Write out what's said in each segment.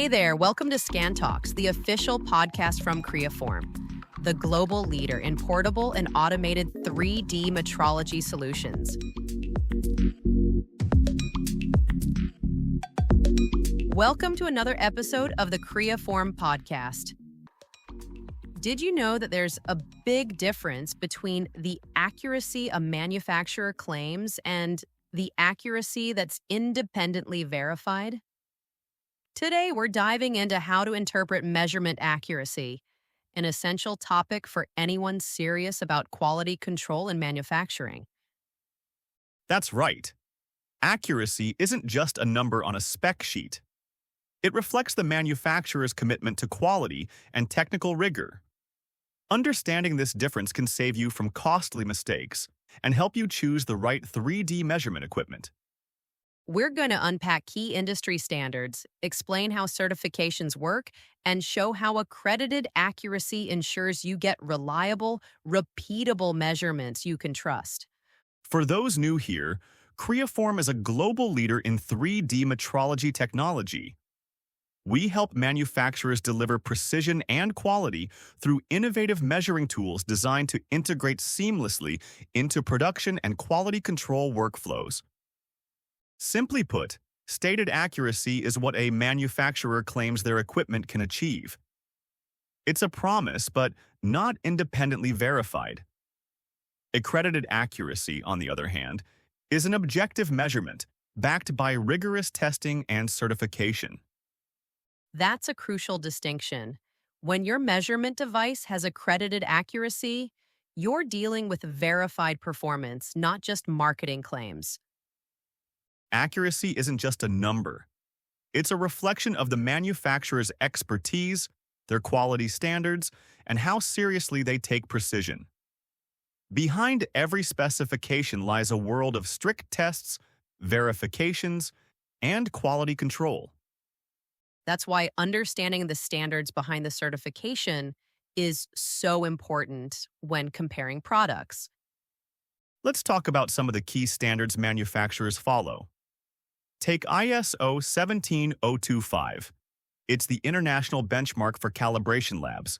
Hey there, welcome to Scantalks, the official podcast from Creaform, the global leader in portable and automated 3D metrology solutions. Welcome to another episode of the Creaform podcast. Did you know that there's a big difference between the accuracy a manufacturer claims and the accuracy that's independently verified? Today, we're diving into how to interpret measurement accuracy, an essential topic for anyone serious about quality control in manufacturing. That's right. Accuracy isn't just a number on a spec sheet. It reflects the manufacturer's commitment to quality and technical rigor. Understanding this difference can save you from costly mistakes and help you choose the right 3D measurement equipment. We're going to unpack key industry standards, explain how certifications work, and show how accredited accuracy ensures you get reliable, repeatable measurements you can trust. For those new here, Creaform is a global leader in 3D metrology technology. We help manufacturers deliver precision and quality through innovative measuring tools designed to integrate seamlessly into production and quality control workflows. Simply put, stated accuracy is what a manufacturer claims their equipment can achieve. It's a promise, but not independently verified. Accredited accuracy, on the other hand, is an objective measurement backed by rigorous testing and certification. That's a crucial distinction. When your measurement device has accredited accuracy, you're dealing with verified performance, not just marketing claims. Accuracy isn't just a number. It's a reflection of the manufacturer's expertise, their quality standards, and how seriously they take precision. Behind every specification lies a world of strict tests, verifications, and quality control. That's why understanding the standards behind the certification is so important when comparing products. Let's talk about some of the key standards manufacturers follow. Take ISO 17025. It's the international benchmark for calibration labs.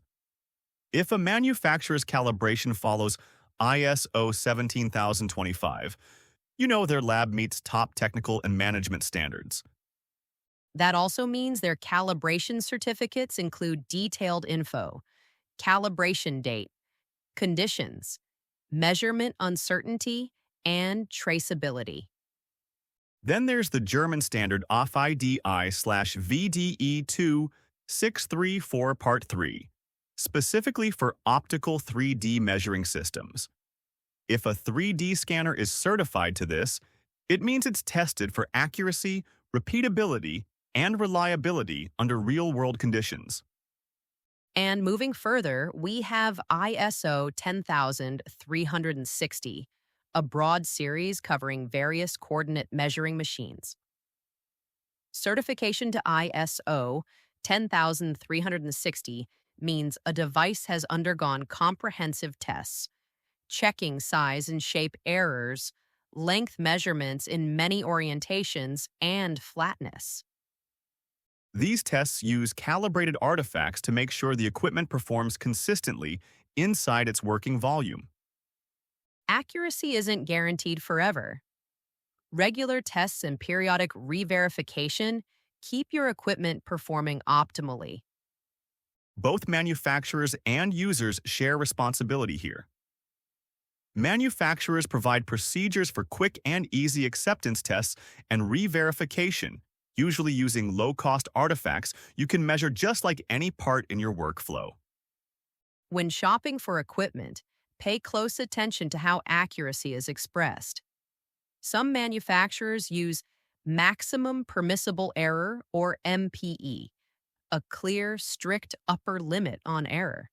If a manufacturer's calibration follows ISO 17025, you know their lab meets top technical and management standards. That also means their calibration certificates include detailed info, calibration date, conditions, measurement uncertainty, and traceability. Then there's the German standard OFIDI/VDE 2634 Part 3, specifically for optical 3D measuring systems. If a 3D scanner is certified to this, it means it's tested for accuracy, repeatability, and reliability under real-world conditions. And moving further, we have ISO 10360, a broad series covering various coordinate measuring machines. Certification to ISO 10360 means a device has undergone comprehensive tests, checking size and shape errors, length measurements in many orientations, and flatness. These tests use calibrated artifacts to make sure the equipment performs consistently inside its working volume. Accuracy isn't guaranteed forever. Regular tests and periodic re-verification keep your equipment performing optimally. Both manufacturers and users share responsibility here. Manufacturers provide procedures for quick and easy acceptance tests and re-verification, usually using low-cost artifacts you can measure just like any part in your workflow. When shopping for equipment, pay close attention to how accuracy is expressed. Some manufacturers use maximum permissible error, or MPE, a clear, strict upper limit on error.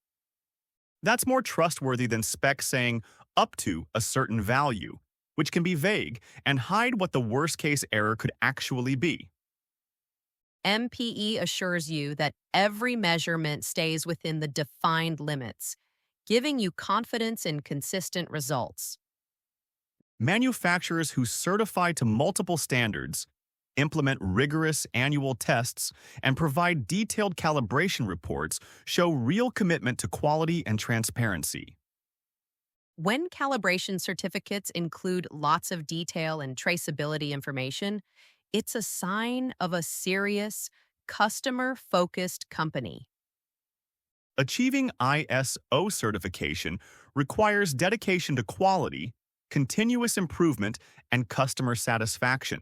That's more trustworthy than specs saying up to a certain value, which can be vague and hide what the worst-case error could actually be. MPE assures you that every measurement stays within the defined limits, giving you confidence in consistent results. Manufacturers who certify to multiple standards implement rigorous annual tests, and provide detailed calibration reports show real commitment to quality and transparency. When calibration certificates include lots of detail and traceability information, it's a sign of a serious, customer-focused company. Achieving ISO certification requires dedication to quality, continuous improvement, and customer satisfaction.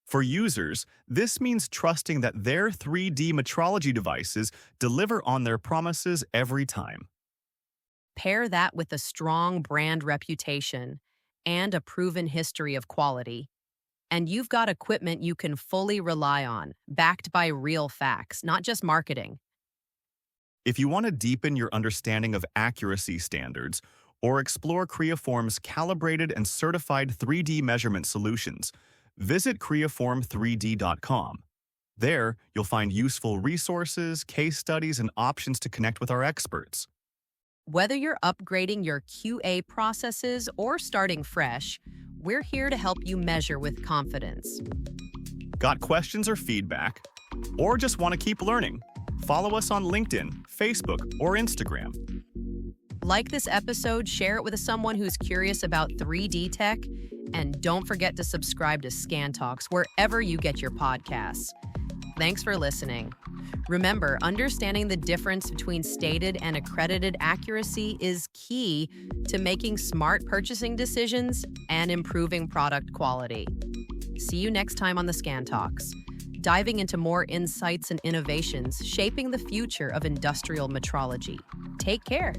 For users, this means trusting that their 3D metrology devices deliver on their promises every time. Pair that with a strong brand reputation and a proven history of quality, and you've got equipment you can fully rely on, backed by real facts, not just marketing. If you want to deepen your understanding of accuracy standards or explore Creaform's calibrated and certified 3D measurement solutions, visit creaform3d.com. There, you'll find useful resources, case studies, and options to connect with our experts. Whether you're upgrading your QA processes or starting fresh, we're here to help you measure with confidence. Got questions or feedback? Or just want to keep learning? Follow us on LinkedIn, Facebook, or Instagram. Like this episode, share it with someone who's curious about 3D tech, and don't forget to subscribe to Scantalks wherever you get your podcasts. Thanks for listening. Remember, understanding the difference between stated and accredited accuracy is key to making smart purchasing decisions and improving product quality. See you next time on the Scantalks, diving into more insights and innovations shaping the future of industrial metrology. Take care.